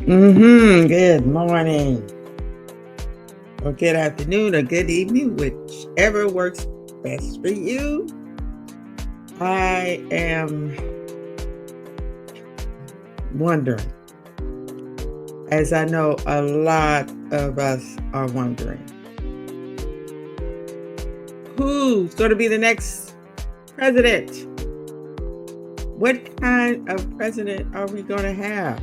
Good morning, or good afternoon, or good evening, whichever works best for you. I am wondering, as I know a lot of us are wondering, who's going to be the next president? What kind of president are we going to have?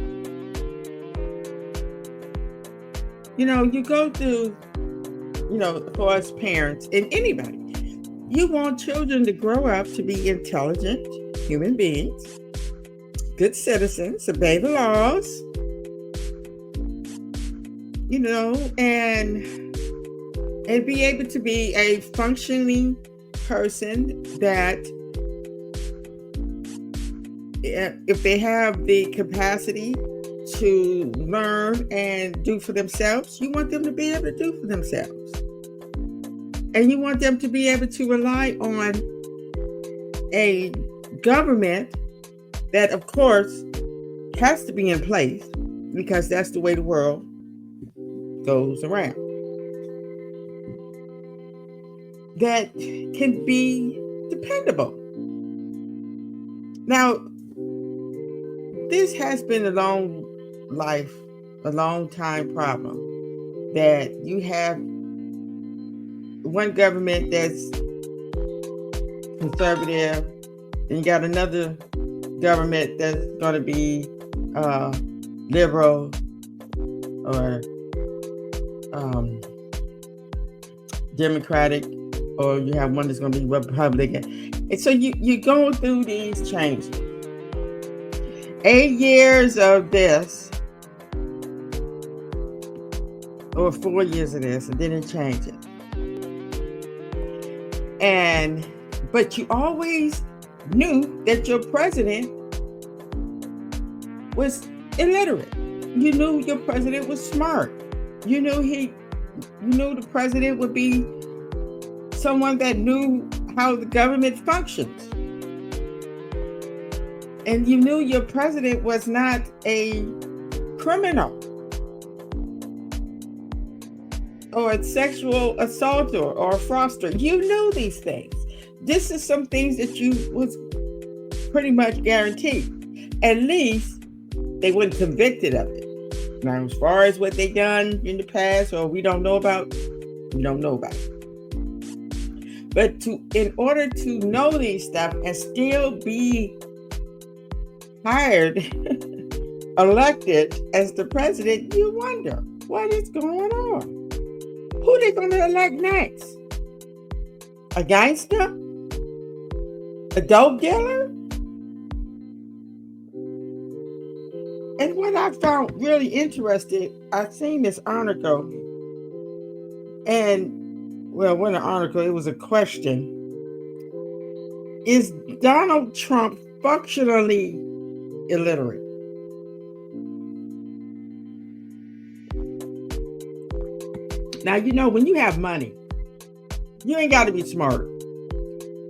You go through, for us parents and anybody, you want children to grow up to be intelligent human beings, good citizens, obey the laws, and be able to be a functioning person that if they have the capacity to learn and do for themselves, you want them to be able to do for themselves. And you want them to be able to rely on a government that, of course, has to be in place because that's the way the world goes around. That can be dependable. Now, this has been a long time problem, that you have one government that's conservative, and you got another government that's going to be liberal or Democratic, or you have one that's going to be Republican. And so you go through these changes. 8 years of this, or 4 years of this, and then it changes. But you always knew that your president was illiterate. You knew your president was smart. You knew the president would be someone that knew how the government functions. And you knew your president was not a criminal or a sexual assaulter or a fraudster. You knew these things. This is some things that you was pretty much guaranteed. At least they weren't convicted of it. Now, as far as what they done in the past or we don't know about. But in order to know these stuff and still be hired, elected as the president, you wonder what is going on. Who are they going to elect next? A gangster? A dope dealer? And what I found really interesting, I seen this article, and when an article, it was a question. Is Donald Trump functionally illiterate? Now, when you have money, you ain't got to be smart.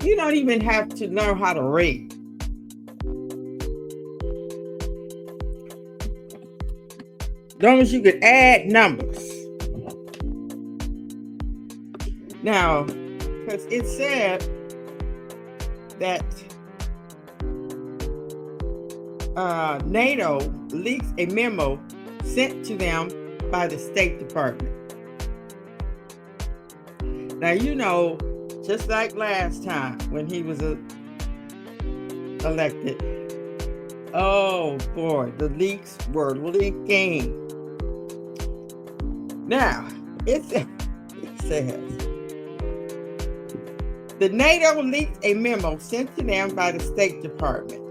You don't even have to learn how to read. As long as you could add numbers. Now, because it said that NATO leaks a memo sent to them by the State Department. Now, just like last time when he was elected, oh boy, the leaks were leaking. Now, it says, the NATO leaked a memo sent to them by the State Department.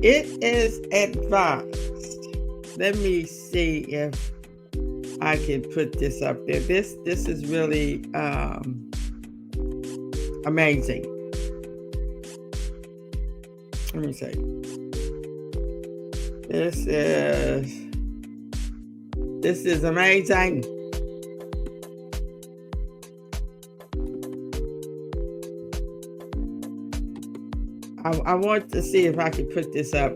It is advised. Let me see if I can put this up there. This is really amazing. Let me see. This is amazing. I want to see if I can put this up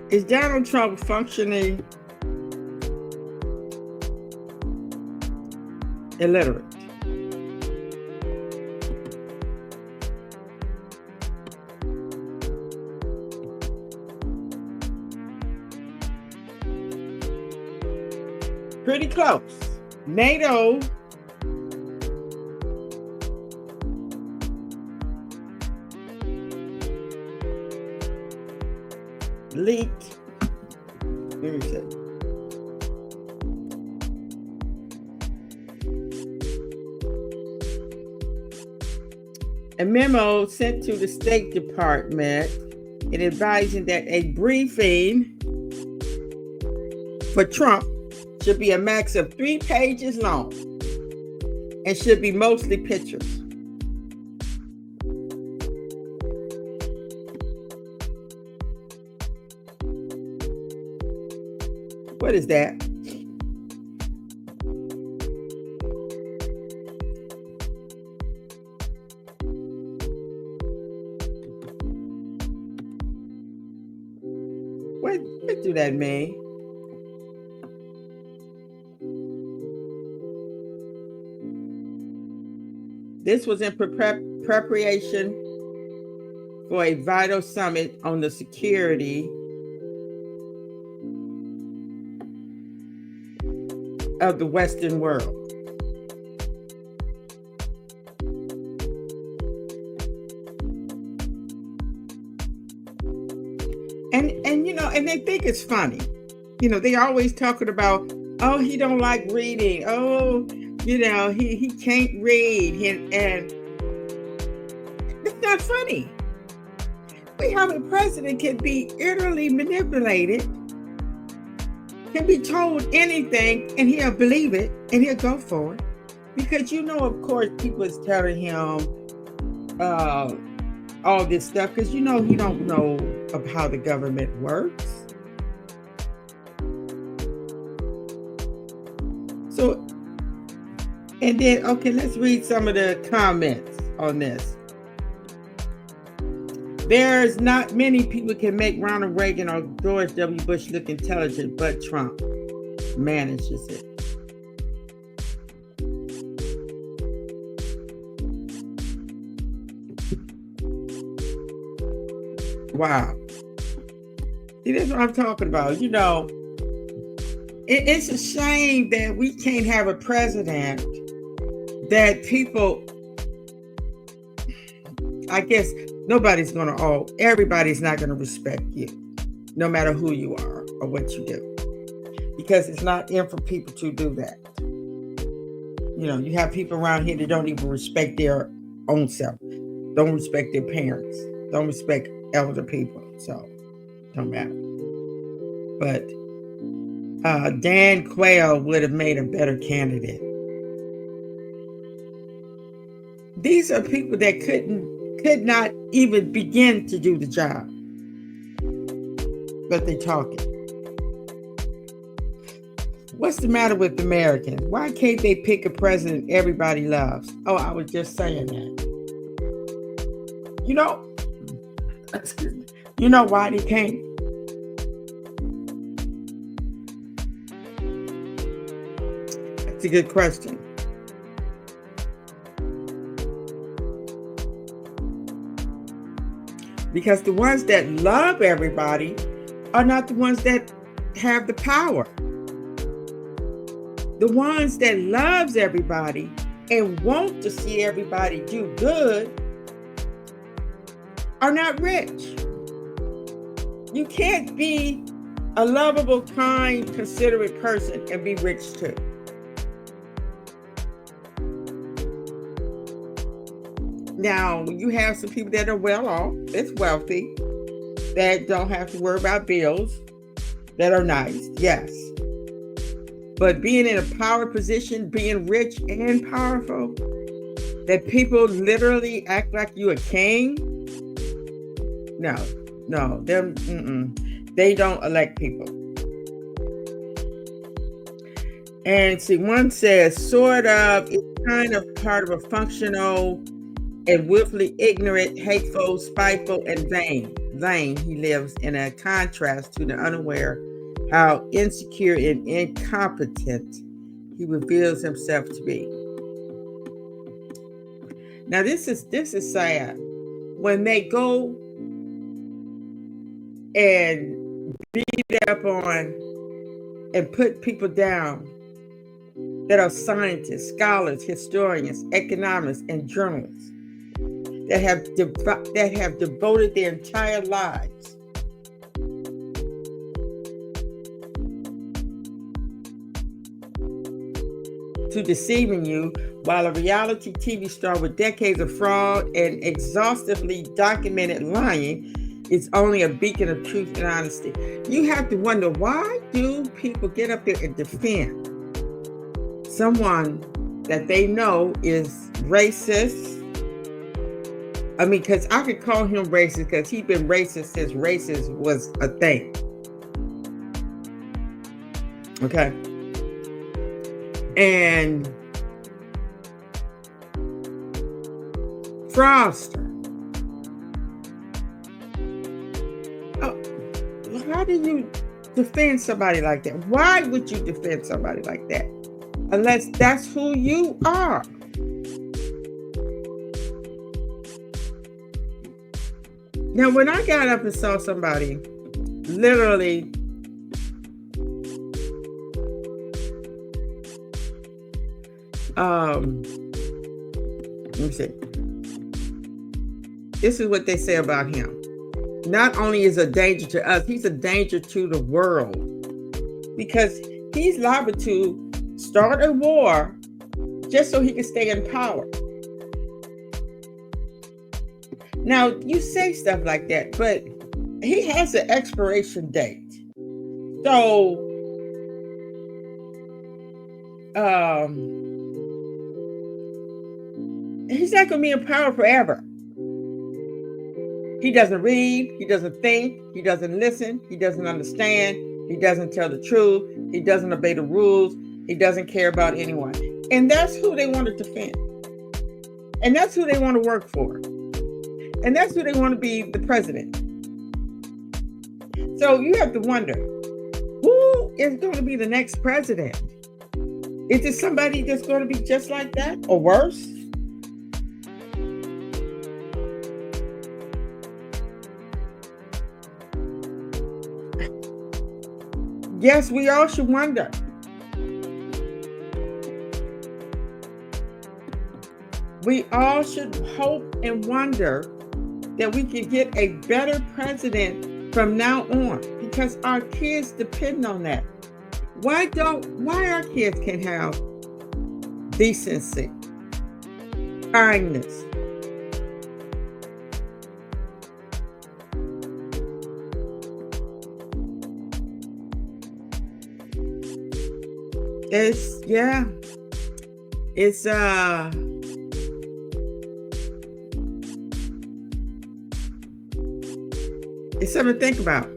Is Donald Trump functioning illiterate? Pretty close. NATO leaked. Let me see. A memo sent to the State Department in advising that a briefing for Trump should be a max of 3 pages long and should be mostly pictures. What is that? What do that mean? This was in preparation for a vital summit on the security of the Western world. And they think it's funny. They're always talking about, oh, he don't like reading. Oh, he can't read. And it's not funny. We have a president can be utterly manipulated, can be told anything, and he'll believe it, and he'll go for it. Because of course, people is telling him all this stuff, because he don't know of how the government works. So, and then, okay, let's read some of the comments on this. There's not many people can make Ronald Reagan or George W. Bush look intelligent, but Trump manages it. Wow. See, that's what I'm talking about. It's a shame that we can't have a president that people, I guess everybody's not going to respect you, no matter who you are or what you do, because it's not in for people to do that. You have people around here that don't even respect their own self, don't respect their parents, don't respect elder people, so don't matter. But Dan Quayle would have made a better candidate. These are people that could not even begin to do the job, but they talking. What's the matter with Americans? Why can't they pick a president everybody loves? Oh, I was just saying that. Why they can't? That's a good question. Because the ones that love everybody are not the ones that have the power. The ones that loves everybody and want to see everybody do good are not rich. You can't be a lovable, kind, considerate person and be rich too. Now, you have some people that are well off, that's wealthy, that don't have to worry about bills, that are nice, yes. But being in a power position, being rich and powerful, that people literally act like you a king, no, they don't elect people. And see, one says, sort of, it's kind of part of a functional and willfully ignorant, hateful, spiteful, and vain. Vain, he lives in a contrast to the unaware, how insecure and incompetent he reveals himself to be. Now, this is sad. When they go and beat up on and put people down that are scientists, scholars, historians, economists, and journalists that have devoted their entire lives to deceiving you, while a reality TV star with decades of fraud and exhaustively documented lying is only a beacon of truth and honesty. You have to wonder, why do people get up there and defend someone that they know is racist? I mean, because I could call him racist because he's been racist since racist was a thing. Okay. And fraudster. Oh, how do you defend somebody like that? Why would you defend somebody like that? Unless that's who you are. Now, when I got up and saw somebody literally let me see. This is what they say about him. Not only is a danger to us, he's a danger to the world, because he's liable to start a war just so he can stay in power. Now, you say stuff like that, but he has an expiration date. So, he's not going to be in power forever. He doesn't read, he doesn't think, he doesn't listen, he doesn't understand, he doesn't tell the truth, he doesn't obey the rules, he doesn't care about anyone. And that's who they want to defend. And that's who they want to work for. And that's who they want to be the president. So you have to wonder, who is going to be the next president? Is it somebody that's going to be just like that or worse? Yes, we all should wonder. We all should hope and wonder that we can get a better president from now on, because our kids depend on that. Why our kids can't have decency, kindness? It's something to think about.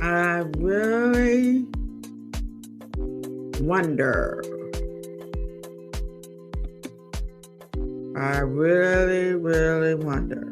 I really wonder. I really, really wonder.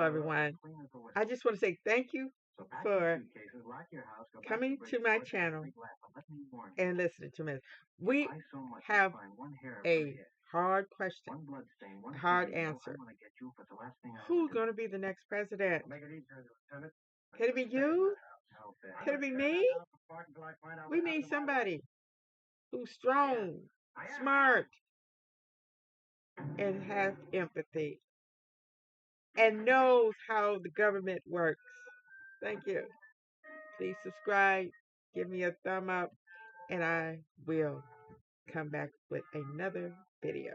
Hello, everyone. I just want to say thank you for coming to my channel and listening to me. We have a hard question, hard answer. Who's going to be the next president? Can it be you? Can it be me? We need somebody who's strong, smart, and has empathy and knows how the government works. Thank you. Please subscribe, give me a thumb up, and I will come back with another video.